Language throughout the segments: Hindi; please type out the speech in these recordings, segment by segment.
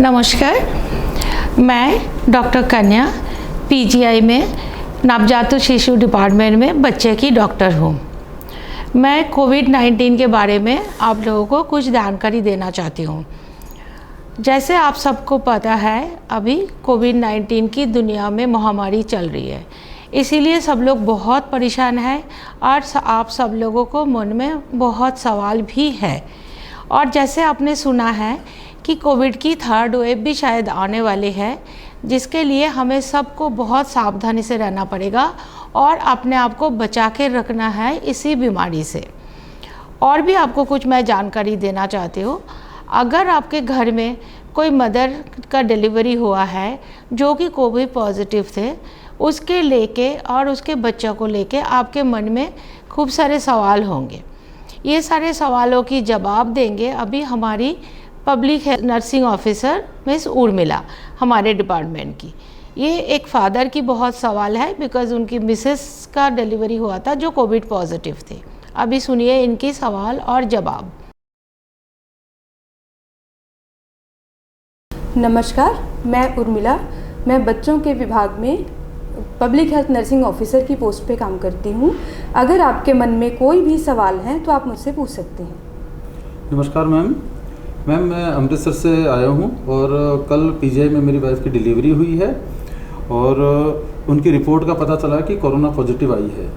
नमस्कार, मैं डॉक्टर कन्या पीजीआई में नवजात शिशु डिपार्टमेंट में बच्चे की डॉक्टर हूँ। मैं कोविड-19 के बारे में आप लोगों को कुछ जानकारी देना चाहती हूँ। जैसे आप सबको पता है, अभी कोविड-19 की दुनिया में महामारी चल रही है, इसीलिए सब लोग बहुत परेशान हैं और आप सब लोगों को मन में बहुत सवाल भी है। और जैसे आपने सुना है कि कोविड की थर्ड वेव भी शायद आने वाली है, जिसके लिए हमें सबको बहुत सावधानी से रहना पड़ेगा और अपने आप को बचा के रखना है इसी बीमारी से। और भी आपको कुछ मैं जानकारी देना चाहती हूँ। अगर आपके घर में कोई मदर का डिलीवरी हुआ है जो कि कोविड पॉजिटिव थे, उसके लेके और उसके बच्चों को लेके आपके मन में खूब सारे सवाल होंगे। ये सारे सवालों की जवाब देंगे अभी हमारी public health nursing officer miss Urmila, हमारे डिपार्टमेंट की। ये एक फादर की बहुत सवाल है बिकॉज़ उनकी मिसेस का डिलीवरी हुआ था जो कोविड पॉजिटिव थे। अभी सुनिए इनकी सवाल और जवाब। नमस्कार, मैं उर्मिला। मैं बच्चों के विभाग में पब्लिक हेल्थ नर्सिंग ऑफिसर की पोस्ट पे काम करती हूँ। अगर आपके मन में कोई भी सवाल हैं तो आप मुझसे पूछ सकते हैं। नमस्कार मैम, मैं अमृतसर से आया हूँ और कल पीजीआई में मेरी वाइफ की डिलीवरी हुई है और उनकी रिपोर्ट का पता चला कि कोरोना पॉजिटिव आई है।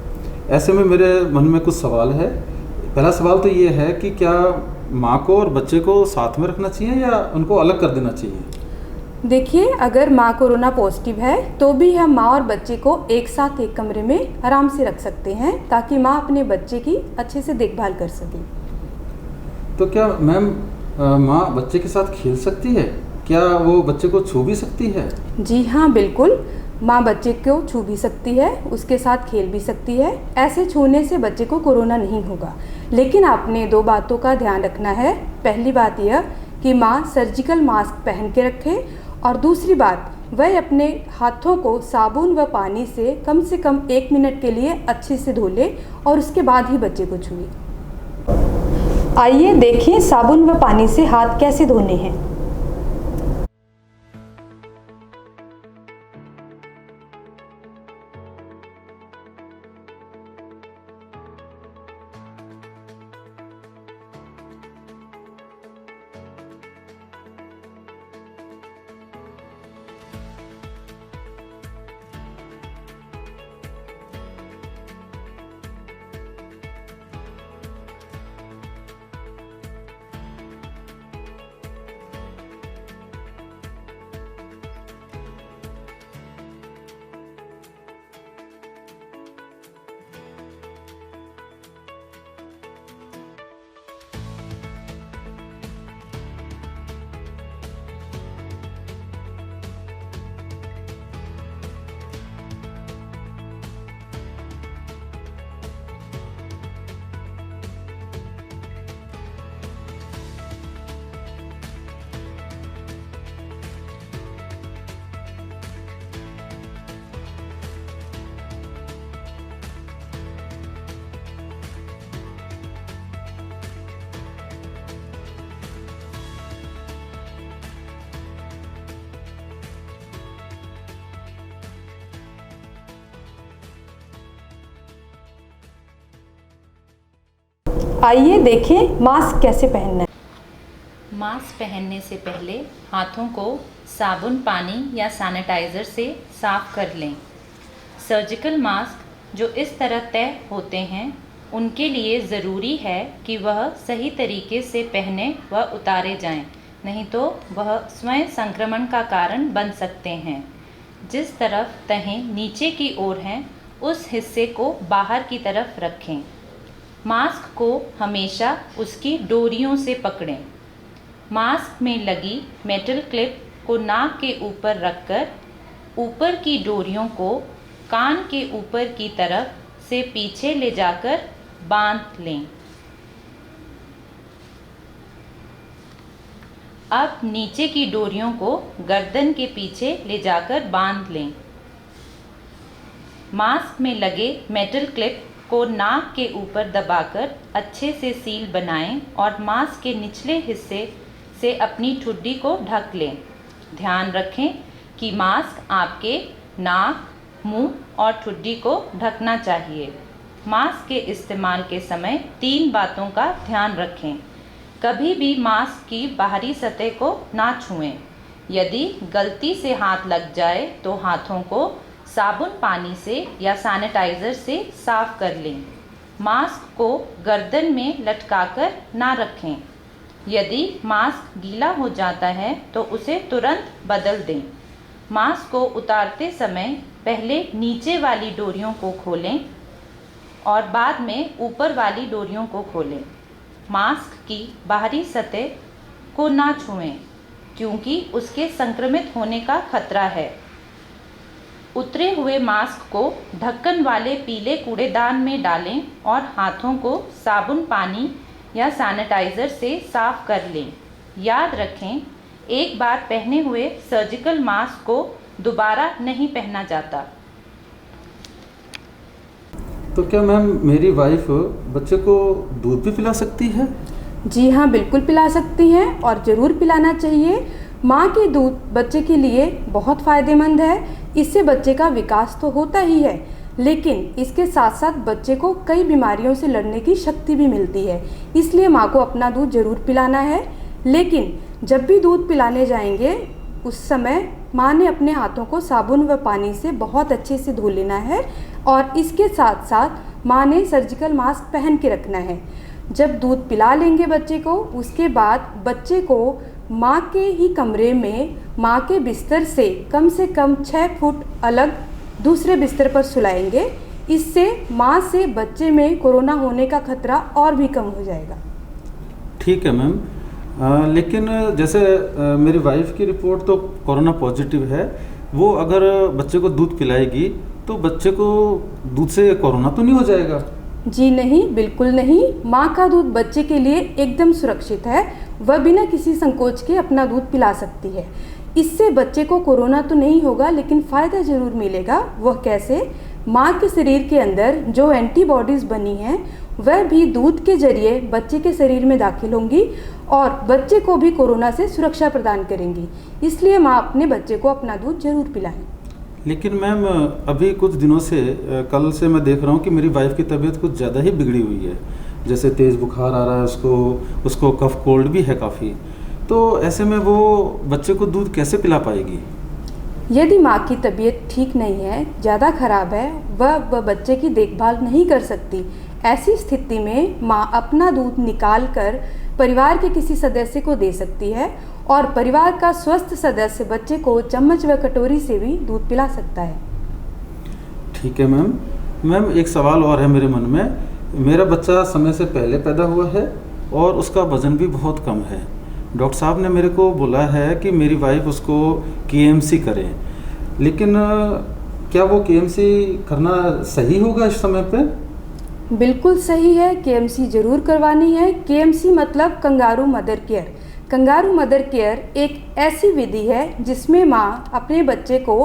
ऐसे में मेरे मन में कुछ सवाल है। पहला सवाल तो ये है कि क्या माँ को और बच्चे को साथ में रखना चाहिए या उनको अलग कर देना चाहिए? देखिए, अगर माँ कोरोना पॉजिटिव है तो भी हम माँ और बच्चे को एक साथ एक कमरे में आराम से रख सकते हैं ताकि माँ अपने बच्चे की अच्छे से देखभाल कर सके। तो क्या मैम माँ बच्चे के साथ खेल सकती है? क्या वो बच्चे को छू भी सकती है? जी हाँ, बिल्कुल। माँ बच्चे को छू भी सकती है, उसके साथ खेल भी सकती है। ऐसे छूने से बच्चे को कोरोना नहीं होगा, लेकिन आपने दो बातों का ध्यान रखना है। पहली बात यह कि माँ सर्जिकल मास्क पहन के रखे और दूसरी बात, वह अपने हाथों को साबुन व पानी से कम 1 मिनट के लिए अच्छे से धो ले और उसके बाद ही बच्चे को छुए। आइए देखें साबुन व पानी से हाथ कैसे धोने हैं। आइए देखें मास्क कैसे पहनना है। मास्क पहनने से पहले हाथों को साबुन, पानी या सैनिटाइज़र से साफ कर लें। सर्जिकल मास्क जो इस तरह तय होते हैं, उनके लिए ज़रूरी है कि वह सही तरीके से पहने व उतारे जाएं, नहीं तो वह स्वयं संक्रमण का कारण बन सकते हैं। जिस तरफ तहें नीचे की ओर हैं, उस हिस्से को बाहर की तरफ रखें। मास्क को हमेशा उसकी डोरियों से पकड़ें। मास्क में लगी मेटल क्लिप को नाक के ऊपर रखकर ऊपर की डोरियों को कान के ऊपर की तरफ से पीछे ले जाकर बांध लें। अब नीचे की डोरियों को गर्दन के पीछे ले जाकर बांध लें। मास्क में लगे मेटल क्लिप को नाक के ऊपर दबाकर अच्छे से सील बनाएं और मास्क के निचले हिस्से से अपनी ठुड्डी को ढक लें। ध्यान रखें कि मास्क आपके नाक, मुंह और ठुड्डी को ढकना चाहिए। मास्क के इस्तेमाल के समय 3 बातों का ध्यान रखें। कभी भी मास्क की बाहरी सतह को ना छुएं। यदि गलती से हाथ लग जाए तो हाथों को साबुन पानी से या सैनिटाइज़र से साफ कर लें। मास्क को गर्दन में लटकाकर ना रखें। यदि मास्क गीला हो जाता है तो उसे तुरंत बदल दें। मास्क को उतारते समय पहले नीचे वाली डोरियों को खोलें और बाद में ऊपर वाली डोरियों को खोलें। मास्क की बाहरी सतह को ना छुएं क्योंकि उसके संक्रमित होने का खतरा है। उतरे हुए मास्क को ढक्कन वाले पीले कूड़ेदान में डालें और हाथों को साबुन पानी या सैनिटाइज़र से साफ कर लें। याद रखें, एक बार पहने हुए सर्जिकल मास्क को दोबारा नहीं पहना जाता। तो क्या मैम मेरी वाइफ बच्चे को दूध भी पिला सकती है? जी हाँ, बिल्कुल पिला सकती हैं और ज़रूर पिलाना चाहिए। माँ के दूध बच्चे के लिए बहुत फ़ायदेमंद है। इससे बच्चे का विकास तो होता ही है, लेकिन इसके साथ साथ बच्चे को कई बीमारियों से लड़ने की शक्ति भी मिलती है। इसलिए माँ को अपना दूध ज़रूर पिलाना है। लेकिन जब भी दूध पिलाने जाएंगे उस समय माँ ने अपने हाथों को साबुन व पानी से बहुत अच्छे से धो लेना है और इसके साथ साथ माँ ने सर्जिकल मास्क पहन के रखना है। जब दूध पिला लेंगे बच्चे को, उसके बाद बच्चे को माँ के ही कमरे में माँ के बिस्तर से कम 6 फुट अलग दूसरे बिस्तर पर सुलाएंगे। इससे माँ से बच्चे में कोरोना होने का खतरा और भी कम हो जाएगा। ठीक है मैम। लेकिन जैसे मेरी वाइफ की रिपोर्ट तो कोरोना पॉजिटिव है, वो अगर बच्चे को दूध पिलाएगी तो बच्चे को दूध से कोरोना तो नहीं हो जाएगा? जी नहीं, बिल्कुल नहीं। माँ का दूध बच्चे के लिए एकदम सुरक्षित है। वह बिना किसी संकोच के अपना दूध पिला सकती है। इससे बच्चे को कोरोना तो नहीं होगा, लेकिन फ़ायदा ज़रूर मिलेगा। वह कैसे? माँ के शरीर के अंदर जो एंटीबॉडीज़ बनी हैं वह भी दूध के जरिए बच्चे के शरीर में दाखिल होंगी और बच्चे को भी कोरोना से सुरक्षा प्रदान करेंगी। इसलिए माँ अपने बच्चे को अपना दूध ज़रूर पिलाएं। लेकिन मैम अभी कुछ दिनों से कल से मैं देख रहा हूँ कि मेरी वाइफ की तबीयत कुछ ज़्यादा ही बिगड़ी हुई है। जैसे तेज़ बुखार आ रहा है उसको कफ कोल्ड भी है काफ़ी। तो ऐसे में वो बच्चे को दूध कैसे पिला पाएगी? यदि माँ की तबीयत ठीक नहीं है, ज़्यादा खराब है, वह बच्चे की देखभाल नहीं कर सकती, ऐसी स्थिति में माँ अपना दूध निकाल कर परिवार के किसी सदस्य को दे सकती है और परिवार का स्वस्थ सदस्य बच्चे को चम्मच व कटोरी से भी दूध पिला सकता है। ठीक है मैम। मैम एक सवाल और है मेरे मन में। मेरा बच्चा समय से पहले पैदा हुआ है और उसका वज़न भी बहुत कम है। डॉक्टर साहब ने मेरे को बोला है कि मेरी वाइफ उसको KMC करें, लेकिन क्या वो KMC करना सही होगा इस समय पे? बिल्कुल सही है, KMC ज़रूर करवानी है। KMC मतलब kangaroo mother care. Kangaroo mother care एक ऐसी विधि है जिसमें माँ अपने बच्चे को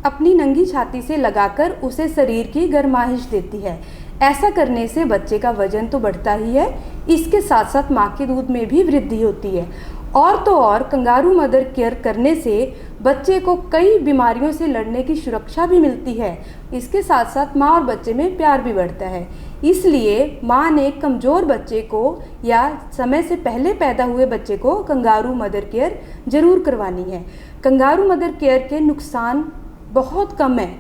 अपनी नंगी छाती से लगाकर उसे शरीर की गर्माइश देती है। ऐसा करने से बच्चे का वजन तो बढ़ता ही है, इसके साथ साथ माँ के दूध में भी वृद्धि होती है। और तो और कंगारू मदर केयर करने से बच्चे को कई बीमारियों से लड़ने की सुरक्षा भी मिलती है। इसके साथ साथ माँ और बच्चे में प्यार भी बढ़ता है। इसलिए माँ ने कमज़ोर बच्चे को या समय से पहले पैदा हुए बच्चे को कंगारू मदर केयर ज़रूर करवानी है। कंगारू मदर केयर के नुकसान बहुत कम है।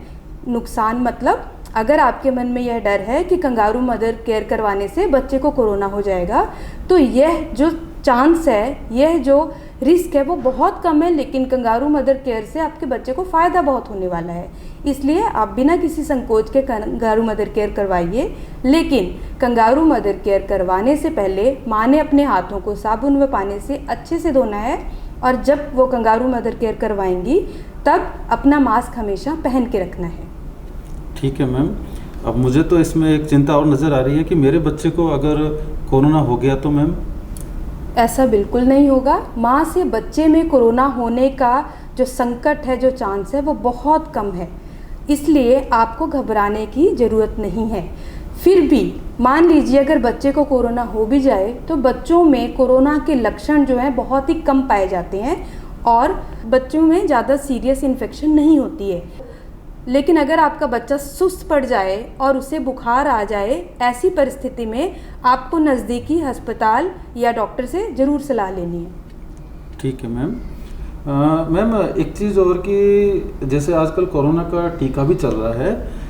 नुकसान मतलब अगर आपके मन में यह डर है कि कंगारू मदर केयर करवाने से बच्चे को कोरोना हो जाएगा, तो यह जो चांस है, यह जो रिस्क है वो बहुत कम है। लेकिन कंगारू मदर केयर से आपके बच्चे को फ़ायदा बहुत होने वाला है। इसलिए आप बिना किसी संकोच के कंगारू मदर केयर करवाइए। लेकिन कंगारू मदर केयर करवाने से पहले माँ ने अपने हाथों को साबुन व पानी से अच्छे से धोना है और जब वो कंगारू मदर केयर करवाएंगी तब अपना मास्क हमेशा पहन के रखना है। ठीक है मैम। अब मुझे तो इसमें एक चिंता और नज़र आ रही है कि मेरे बच्चे को अगर कोरोना हो गया तो मैम? ऐसा बिल्कुल नहीं होगा। माँ से बच्चे में कोरोना होने का जो संकट है, जो चांस है, वो बहुत कम है। इसलिए आपको घबराने की ज़रूरत नहीं है। फिर भी मान लीजिए अगर बच्चे को कोरोना हो भी जाए तो बच्चों में कोरोना के लक्षण जो हैं बहुत ही कम पाए जाते हैं और बच्चों में ज़्यादा सीरियस इन्फेक्शन नहीं होती है। लेकिन अगर आपका बच्चा सुस्त पड़ जाए और उसे बुखार आ जाए, ऐसी परिस्थिति में आपको नज़दीकी अस्पताल या डॉक्टर से ज़रूर सलाह लेनी है। ठीक है मैम। मैम एक चीज़ और कि जैसे आजकल कोरोना का टीका भी चल रहा है,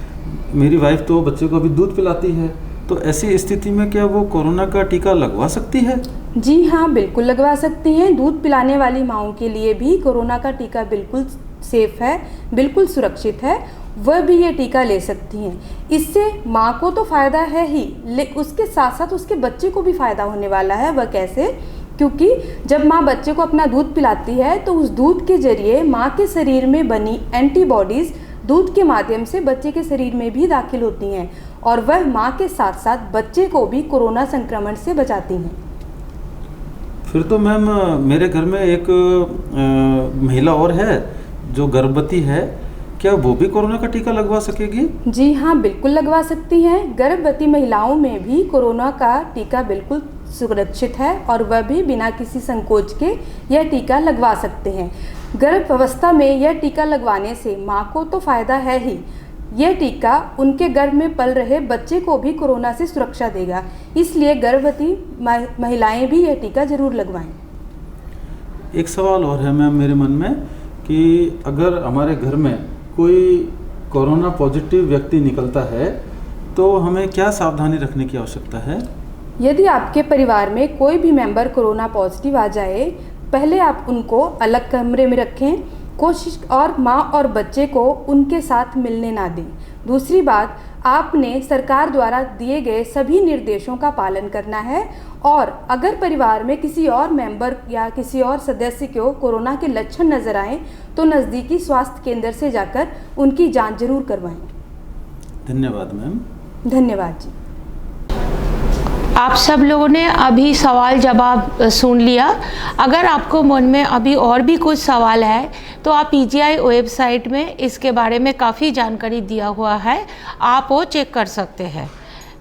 मेरी वाइफ तो बच्चे को अभी दूध पिलाती है, तो ऐसी स्थिति में क्या वो कोरोना का टीका लगवा सकती है? जी हाँ, बिल्कुल लगवा सकती हैं। दूध पिलाने वाली माँओं के लिए भी कोरोना का टीका बिल्कुल सेफ़ है, बिल्कुल सुरक्षित है, वह भी ये टीका ले सकती हैं। इससे माँ को तो फ़ायदा है ही, लेकिन उसके साथ साथ उसके बच्चे को भी फ़ायदा होने वाला है। वह कैसे? क्योंकि जब माँ बच्चे को अपना दूध पिलाती है तो उस दूध के जरिए माँ के शरीर में बनी एंटीबॉडीज़ दूध के माध्यम से बच्चे के शरीर में भी दाखिल होती हैं और वह माँ के साथ साथ बच्चे को भी कोरोना संक्रमण से बचाती हैं। फिर तो मैम मेरे घर में एक महिला और है जो गर्भवती है, क्या वो भी कोरोना का टीका लगवा सकेगी? जी हाँ, बिल्कुल लगवा सकती हैं। गर्भवती महिलाओं में भी कोरोना का टीका बिल्कुल सुरक्षित है और वह भी बिना किसी संकोच के यह टीका लगवा सकते हैं। गर्भ अवस्था में यह टीका लगवाने से माँ को तो फ़ायदा है ही, यह टीका उनके गर्भ में पल रहे बच्चे को भी कोरोना से सुरक्षा देगा। इसलिए गर्भवती महिलाएं भी यह टीका ज़रूर लगवाएं। एक सवाल और है मैम मेरे मन में कि अगर हमारे घर में कोई कोरोना पॉजिटिव व्यक्ति निकलता है तो हमें क्या सावधानी रखने की आवश्यकता है? यदि आपके परिवार में कोई भी मेंबर कोरोना पॉजिटिव आ जाए, पहले आप उनको अलग कमरे में रखें, कोशिश और माँ और बच्चे को उनके साथ मिलने ना दें। दूसरी बात, आपने सरकार द्वारा दिए गए सभी निर्देशों का पालन करना है और अगर परिवार में किसी और मेंबर या किसी और सदस्य को कोरोना के लक्षण नज़र आएँ तो नज़दीकी स्वास्थ्य केंद्र से जाकर उनकी जांच जरूर करवाएं। धन्यवाद मैम। धन्यवाद जी। आप सब लोगों ने अभी सवाल जवाब सुन लिया। अगर आपको मन में अभी और भी कुछ सवाल है तो आप पीजीआई वेबसाइट में इसके बारे में काफ़ी जानकारी दिया हुआ है, आप वो चेक कर सकते हैं।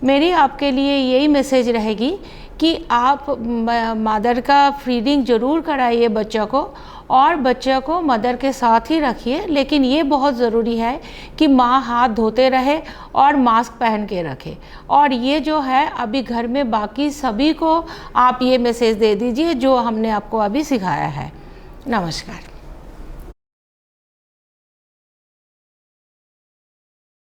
मेरी आपके लिए यही मैसेज रहेगी कि आप मदर का फीडिंग ज़रूर कराइए बच्चों को और बच्चों को मदर के साथ ही रखिए, लेकिन ये बहुत ज़रूरी है कि माँ हाथ धोते रहे और मास्क पहन के रखे। और ये जो है अभी घर में बाकी सभी को आप ये मैसेज दे दीजिए जो हमने आपको अभी सिखाया है। नमस्कार।